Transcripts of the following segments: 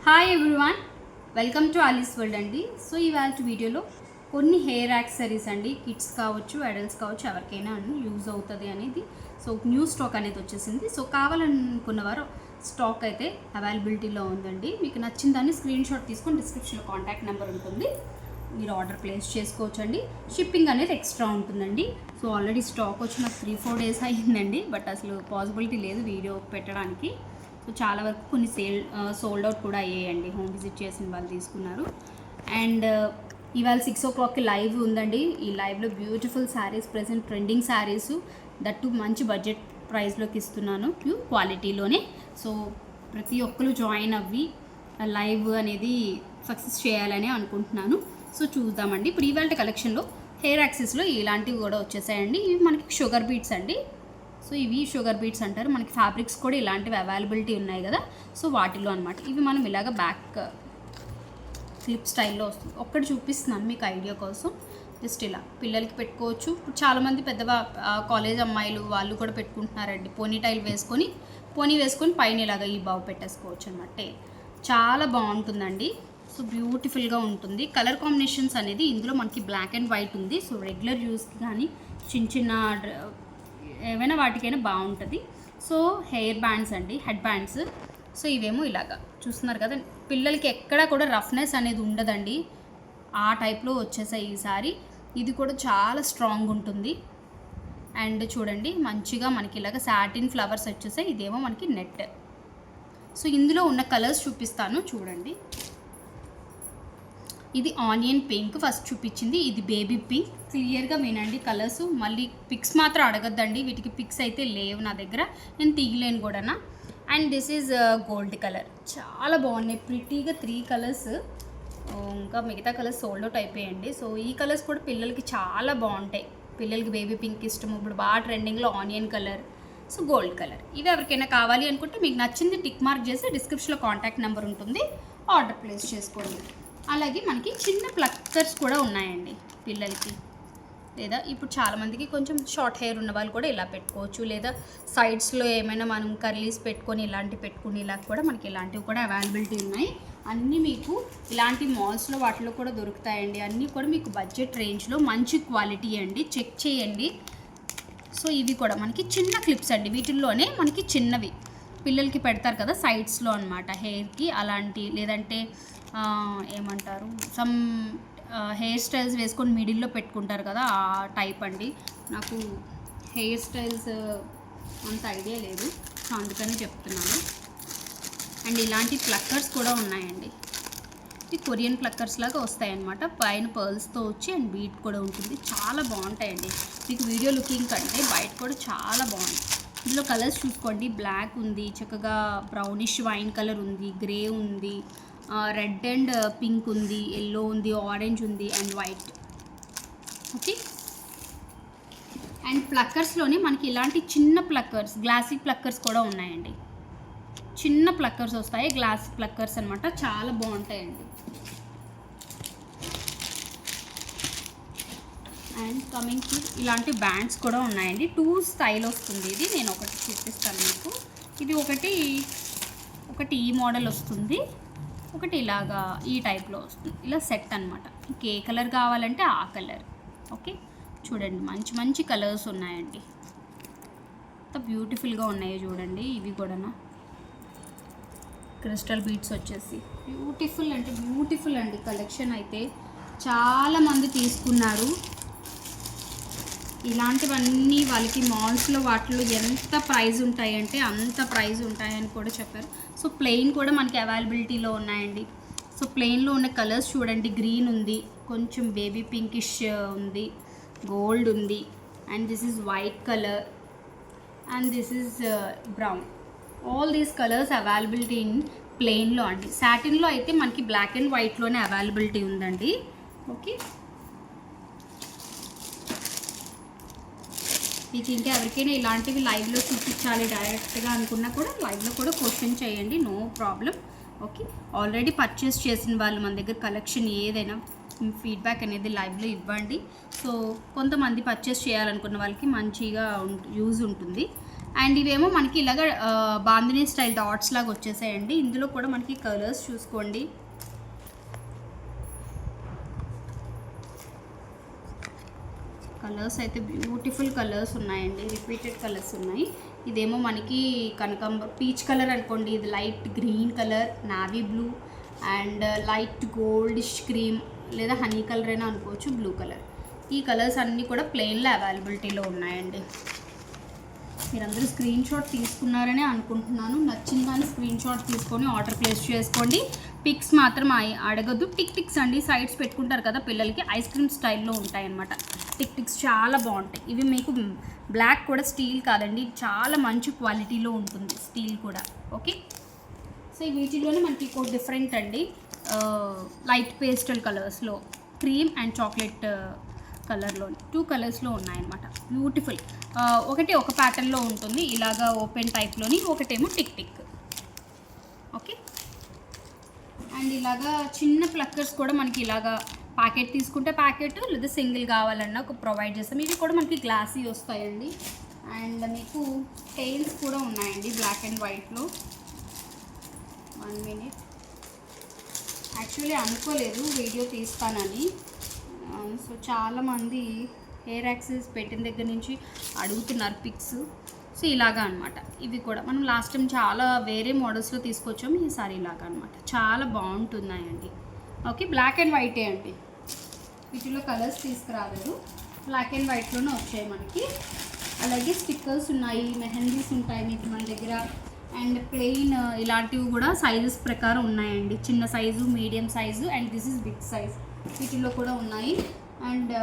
Hi everyone, welcome to Alice's world అండి. So ఇవాళ వీడియోలో కొన్ని హెయిర్ యాక్సెసరీస్ అండి, కిడ్స్ కావచ్చు, అడల్ట్స్ కావచ్చు, ఎవరికైనా యూజ్ అవుతుంది అనేది. సో న్యూ స్టాక్ అనేది వచ్చేసింది. సో కావాలనుకున్నవారు స్టాక్ అయితే అవైలబిలిటీలో ఉందండి. మీకు నచ్చిన దాన్ని స్క్రీన్ షాట్ తీసుకొని డిస్క్రిప్షన్లో కాంటాక్ట్ నెంబర్ ఉంటుంది, మీరు ఆర్డర్ ప్లేస్ చేసుకోవచ్చు అండి. షిప్పింగ్ అనేది ఎక్స్ట్రా ఉంటుందండి. సో ఆల్రెడీ స్టాక్ వచ్చి నాకు 3-4 డేస్ అయ్యిందండి, బట్ అసలు పాసిబిలిటీ లేదు వీడియో పెట్టడానికి. సో చాలా వరకు కొన్ని సోల్డ్ అవుట్ కూడా అయ్యాయండి. హోమ్ విజిట్ చేసిన వాళ్ళు తీసుకున్నారు. అండ్ ఇవాళ 6 o'clockకి లైవ్ ఉందండి. ఈ లైవ్లో beautiful saris, present trending saris, that మంచి బడ్జెట్ ప్రైస్లోకి ఇస్తున్నాను, ప్యూర్ క్వాలిటీలోనే. సో ప్రతి ఒక్కరు జాయిన్ అవ్వి లైవ్ అనేది సక్సెస్ చేయాలని అనుకుంటున్నాను. సో చూద్దామండి. ఇప్పుడు ఇవాళ కలెక్షన్లో హెయిర్ యాక్సెస్లో ఇలాంటివి కూడా వచ్చేసాయండి. ఇవి మనకి షుగర్ బీట్స్ అండి. సో ఇవి షుగర్ బీట్స్ అంటారు. మనకి ఫ్యాబ్రిక్స్ కూడా ఇలాంటివి అవైలబిలిటీ ఉన్నాయి కదా. సో వాటిలో అనమాట ఇవి మనం ఇలాగ బ్యాక్ క్లిప్ స్టైల్లో వస్తుంది. ఒక్కటి చూపిస్తున్నాను మీకు ఐడియా కోసం. జస్ట్ ఇలా పిల్లలకి పెట్టుకోవచ్చు. ఇప్పుడు చాలామంది కాలేజ్ అమ్మాయిలు వాళ్ళు కూడా పెట్టుకుంటున్నారండి. పోనీ వేసుకొని పైన ఇలాగ ఈ బావు పెట్టేసుకోవచ్చు అనమాట. చాలా బాగుంటుందండి. సో బ్యూటిఫుల్గా ఉంటుంది. కలర్ కాంబినేషన్స్ అనేది ఇందులో మనకి బ్లాక్ అండ్ వైట్ ఉంది. సో రెగ్యులర్ యూస్కి కానీ చిన్న ఏమైనా వాటికైనా బాగుంటుంది. సో హెయిర్ బ్యాండ్స్ అండి, హెడ్ బ్యాండ్స్. సో ఇవేమో ఇలాగా చూస్తున్నారు కదా, పిల్లలకి ఎక్కడా కూడా రఫ్నెస్ అనేది ఉండదండి. ఆ టైప్లో వచ్చేసాయి ఈసారి. ఇది కూడా చాలా స్ట్రాంగ్ ఉంటుంది. అండ్ చూడండి మంచిగా మనకి ఇలాగ సాటిన్ ఫ్లవర్స్ వచ్చేసాయి. ఇదేమో మనకి నెట్. సో ఇందులో ఉన్న కలర్స్ చూపిస్తాను చూడండి. ఇది ఆనియన్ పింక్ ఫస్ట్ చూపించింది, ఇది బేబీ పింక్. క్లియర్గా వినండి కలర్స్. మళ్ళీ పిక్స్ మాత్రం అడగద్దండి, వీటికి పిక్స్ అయితే లేవు నా దగ్గర, నేను తీయలేను కూడా. And this is gold colour. చాలా బాగున్నాయి, ప్రిటీగా 3 కలర్స్. ఇంకా మిగతా కలర్స్ సోల్డ్ అవుట్ అయిపోయాయండి. సో ఈ కలర్స్ కూడా పిల్లలకి చాలా బాగుంటాయి. పిల్లలకి బేబీ పింక్ ఇష్టం, ఇప్పుడు బాగా ట్రెండింగ్లో onion colour, so gold colour. ఇవి ఎవరికైనా కావాలి అనుకుంటే మీకు నచ్చింది టిక్ మార్క్ చేసి డిస్క్రిప్షన్లో కాంటాక్ట్ నెంబర్ ఉంటుంది, ఆర్డర్ ప్లేస్ చేసుకోండి. అలాగే మనకి చిన్న ప్లక్కర్స్ కూడా ఉన్నాయండి పిల్లలకి. లేదా ఇప్పుడు చాలామందికి కొంచెం షార్ట్ హెయిర్ ఉన్న వాళ్ళు కూడా ఇలా పెట్టుకోవచ్చు. లేదా సైడ్స్లో ఏమైనా మనం కర్లీస్ పెట్టుకొని ఇలాంటివి పెట్టుకుని ఇలా కూడా మనకి ఇలాంటివి కూడా అవైలబిలిటీ ఉన్నాయి. అన్నీ మీకు ఇలాంటి మాల్స్లో వాటిలో కూడా దొరుకుతాయండి. అన్నీ కూడా మీకు బడ్జెట్ రేంజ్లో మంచి క్వాలిటీ అండి, చెక్ చేయండి. సో ఇవి కూడా మనకి చిన్న క్లిప్స్ అండి. వీటిల్లోనే మనకి చిన్నవి పిల్లలకి పెడతారు కదా సైడ్స్లో అనమాట, హెయిర్కి అలాంటి. లేదంటే ఏమంటారు, సమ్ హెయిర్ స్టైల్స్ వేసుకొని మిడిల్లో పెట్టుకుంటారు కదా, ఆ టైప్ అండి. నాకు హెయిర్ స్టైల్స్ అంత ఐడియా లేదు, సో అందుకని చెప్తున్నాను. అండ్ ఇలాంటి ప్లక్కర్స్ కూడా ఉన్నాయండి. ఇది కొరియన్ ప్లక్కర్స్ లాగా వస్తాయన్నమాట, పైన పర్ల్స్తో వచ్చి అండ్ బీట్ కూడా ఉంటుంది. చాలా బాగుంటాయండి. మీకు వీడియో లుకింగ్ కంటే బయట కూడా చాలా బాగుంది. ఇందులో కలర్స్ చూసుకోండి, బ్లాక్ ఉంది, చక్కగా బ్రౌనిష్ వైన్ కలర్ ఉంది, గ్రే ఉంది, రెడ్ అండ్ పింక్ ఉంది, ఎల్లో ఉంది, ఆరెంజ్ ఉంది అండ్ వైట్. ఓకే. అండ్ ప్లక్కర్స్లోనే మనకి ఇలాంటి చిన్న ప్లక్కర్స్, గ్లాసీ ప్లక్కర్స్ కూడా ఉన్నాయండి. చిన్న ప్లక్కర్స్ వస్తాయి, గ్లాస్ ప్లక్కర్స్ అనమాట, చాలా బాగుంటాయండి. అండ్ కమింగ్ టు ఇలాంటి బ్యాండ్స్ కూడా ఉన్నాయండి. 2 స్టైల్ వస్తుంది. ఇది నేను ఒకటి చూపిస్తాను మీకు. ఇది ఒకటి ఈ మోడల్ వస్తుంది, ఒకటి ఇలాగా ఈ టైప్లో వస్తుంది. ఇలా సెట్ అనమాట. మీకు ఏ కలర్ కావాలంటే ఆ కలర్. ఓకే చూడండి, మంచి మంచి కలర్స్ ఉన్నాయండి. ఎంత బ్యూటిఫుల్గా ఉన్నాయో చూడండి. ఇవి కూడా క్రిస్టల్ బీడ్స్ వచ్చేసి బ్యూటిఫుల్ అంటే బ్యూటిఫుల్ అండి. కలెక్షన్ అయితే చాలామంది తీసుకున్నారు. ఇలాంటివన్నీ వాళ్ళకి మాల్స్లో వాటిలో ఎంత ప్రైస్ ఉంటాయంటే అంత ప్రైస్ ఉంటాయని కూడా చెప్పారు. సో ప్లెయిన్ కూడా మనకి అవైలబిలిటీలో ఉన్నాయండి. సో ప్లెయిన్లో ఉన్న కలర్స్ చూడండి, గ్రీన్ ఉంది, కొంచెం బేబీ పింకిష్ ఉంది, గోల్డ్ ఉంది, and this is white colour and this is brown. All these colours availability in ప్లెయిన్లో అండి. సాటిన్లో అయితే మనకి బ్లాక్ అండ్ వైట్లోనే అవైలబిలిటీ ఉందండి. ఓకే. మీకు ఇంకా ఎవరికైనా ఇలాంటివి లైవ్లో చూపించాలి డైరెక్ట్గా అనుకున్నా కూడా లైవ్లో కూడా క్వశ్చన్ చేయండి, no problem. Okay. Already purchase చేసిన వాళ్ళు మన దగ్గర కలెక్షన్ ఏదైనా ఫీడ్బ్యాక్ అనేది లైవ్లో ఇవ్వండి. సో కొంతమంది పర్చేస్ చేయాలనుకున్న వాళ్ళకి మంచిగా యూజ్ ఉంటుంది. అండ్ ఇవేమో మనకి ఇలాగ బాందినీ స్టైల్ డాట్స్ లాగా వచ్చేసాయండి. ఇందులో కూడా మనకి కలర్స్ చూసుకోండి. కలర్స్ అయితే బ్యూటిఫుల్ కలర్స్ ఉన్నాయండి, రిపీటెడ్ కలర్స్ ఉన్నాయి. ఇదేమో మనకి కనకాంబర్ పీచ్ కలర్ అనుకోండి, ఇది light green colour, navy blue and light goldish cream లేదా హనీ కలర్ అయినా అనుకోవచ్చు, బ్లూ కలర్. ఈ కలర్స్ అన్నీ కూడా ప్లెయిన్లో అవైలబిలిటీలో ఉన్నాయండి. మీరందరూ స్క్రీన్ షాట్ తీసుకున్నారని అనుకుంటున్నాను. నచ్చిన కానీ స్క్రీన్ షాట్ తీసుకొని ఆర్డర్ ప్లేస్ చేసుకోండి. పిక్స్ మాత్రం అడగద్దు. టిక్స్ అండి, సైడ్స్ పెట్టుకుంటారు కదా పిల్లలకి, ఐస్ క్రీమ్ స్టైల్లో ఉంటాయన్నమాట. టిక్స్ చాలా బాగుంటాయి. ఇవి మీకు బ్లాక్ కూడా స్టీల్ కాదండి, చాలా మంచి క్వాలిటీలో ఉంటుంది స్టీల్ కూడా. ఓకే, సో ఈ వీటిలోనే మనకి ఇంకో డిఫరెంట్ అండి, లైట్ పేస్టల్ కలర్స్లో, క్రీమ్ అండ్ చాక్లెట్ కలర్లో 2 కలర్స్లో ఉన్నాయన్నమాట. బ్యూటిఫుల్. ఒకటి ఒక ప్యాటర్న్లో ఉంటుంది ఇలాగా ఓపెన్ టైప్లోని, ఒకటేమో టిక్. ఓకే, అండ్ ఇలాగా చిన్న ప్లక్కర్స్ కూడా మనకి ఇలాగా ప్యాకెట్ తీసుకుంటే ప్యాకెట్, లేదా సింగిల్ కావాలన్నా ఒక ప్రొవైడ్ చేస్తాం. ఇవి కూడా మనకి గ్లాసీ వస్తాయండి. అండ్ మీకు టైల్స్ కూడా ఉన్నాయండి బ్లాక్ అండ్ వైట్లో. 1 minute. యాక్చువల్లీ అనుకోలేదు వీడియో తీస్తానని. సో చాలామంది హెయిర్ యాక్సెస్ పెట్టిన దగ్గర నుంచి అడుగుతున్నారు పిక్స్. సో ఇలాగా అనమాట. ఇవి కూడా మనం లాస్ట్ టైం చాలా వేరే మోడల్స్లో తీసుకొచ్చాము, ఈసారి ఇలాగా అనమాట. చాలా బాగుంటున్నాయండి. ఓకే, బ్లాక్ అండ్ వైటే అండి, వీటిలో కలర్స్ తీసుకురాలేదు, బ్లాక్ అండ్ వైట్లోనే వచ్చాయి మనకి. అలాగే స్టిక్కర్స్ ఉన్నాయి, మెహందీస్ ఉంటాయి మీకు మన దగ్గర. అండ్ ప్లెయిన్ ఇలాంటివి కూడా సైజెస్ ప్రకారం ఉన్నాయండి. చిన్న size, medium size and this is big size, వీటిల్లో కూడా ఉన్నాయి. అండ్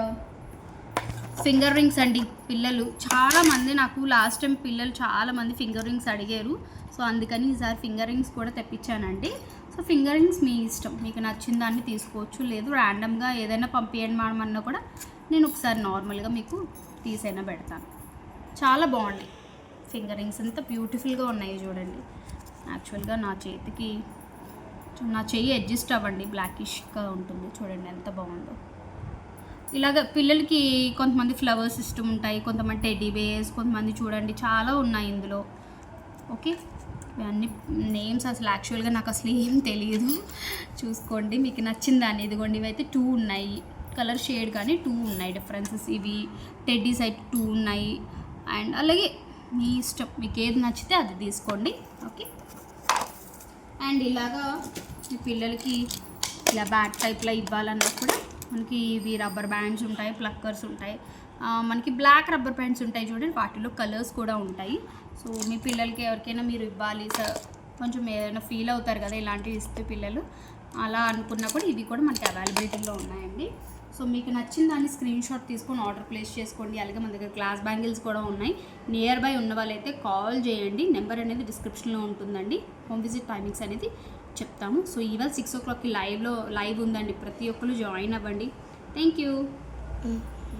ఫింగర్ రింగ్స్ అండి. పిల్లలు చాలామంది, నాకు లాస్ట్ టైం పిల్లలు చాలామంది ఫింగర్ రింగ్స్ అడిగారు. సో అందుకని ఈసారి ఫింగర్ రింగ్స్ కూడా తెప్పించానండి. సో ఫింగర్ రింగ్స్ మీ ఇష్టం, మీకు నచ్చిన దాన్ని తీసుకోవచ్చు, లేదు ర్యాండమ్గా ఏదైనా పంపించండి మనమన్నా కూడా నేను ఒకసారి నార్మల్గా మీకు తీసైనా పెడతాను. చాలా బాగున్నాయి ఫింగర్ రింగ్స్, ఎంత బ్యూటిఫుల్గా ఉన్నాయి చూడండి. యాక్చువల్గా నా చెయ్యి అడ్జస్ట్ అవ్వండి, బ్లాకిష్గా ఉంటుంది చూడండి ఎంత బాగుందో. ఇలాగ పిల్లలకి కొంతమంది ఫ్లవర్స్ ఇష్టం ఉంటాయి, కొంతమంది టెడ్డీ బేర్స్, కొంతమంది చూడండి చాలా ఉన్నాయి ఇందులో. ఓకే, ఇవన్నీ నేమ్స్ అసలు యాక్చువల్గా నాకు అసలు ఏం తెలియదు, చూసుకోండి మీకు నచ్చిన దాన్ని. ఇదిగోండి, ఇవైతే 2 ఉన్నాయి, కలర్ షేడ్ కానీ 2 ఉన్నాయి డిఫరెన్సెస్. ఇవి టెడ్డీస్ అయితే 2 ఉన్నాయి. అండ్ అలాగే మీ ఇష్టం, మీకు ఏది నచ్చితే అది తీసుకోండి. ఓకే, అండ్ ఇలాగా ఈ పిల్లలకి ఇలా బ్యాట్ టైప్లో ఇవ్వాలన్నా కూడా మనకి ఇవి రబ్బర్ బ్యాండ్స్ ఉంటాయి, ప్లక్కర్స్ ఉంటాయి, మనకి బ్లాక్ రబ్బర్ బ్యాండ్స్ ఉంటాయి చూడండి, వాటిలో కలర్స్ కూడా ఉంటాయి. సో మీ పిల్లలకి ఎవరికైనా మీరు ఇవ్వాలి సార్, కొంచెం ఏదైనా ఫీల్ అవుతారు కదా ఇలాంటివి ఇస్తే పిల్లలు, అలా అనుకున్నా కూడా ఇవి కూడా మనకి అవైలబిలిటీలో ఉన్నాయండి. సో మీకు నచ్చిన దాన్ని స్క్రీన్ షాట్ తీసుకొని ఆర్డర్ ప్లేస్ చేసుకోండి. అలాగే మన దగ్గర గ్లాస్ బ్యాంగిల్స్ కూడా ఉన్నాయి. నియర్ బై ఉన్న వాళ్ళైతే కాల్ చేయండి, నెంబర్ అనేది డిస్క్రిప్షన్లో ఉంటుందండి. హోమ్ విజిట్ టైమింగ్స్ అనేది చెప్తాము. సో ఇవాళ 6 o'clockకి లైవ్ ఉందండి, ప్రతి ఒక్కరు జాయిన్ అవ్వండి. Thank you.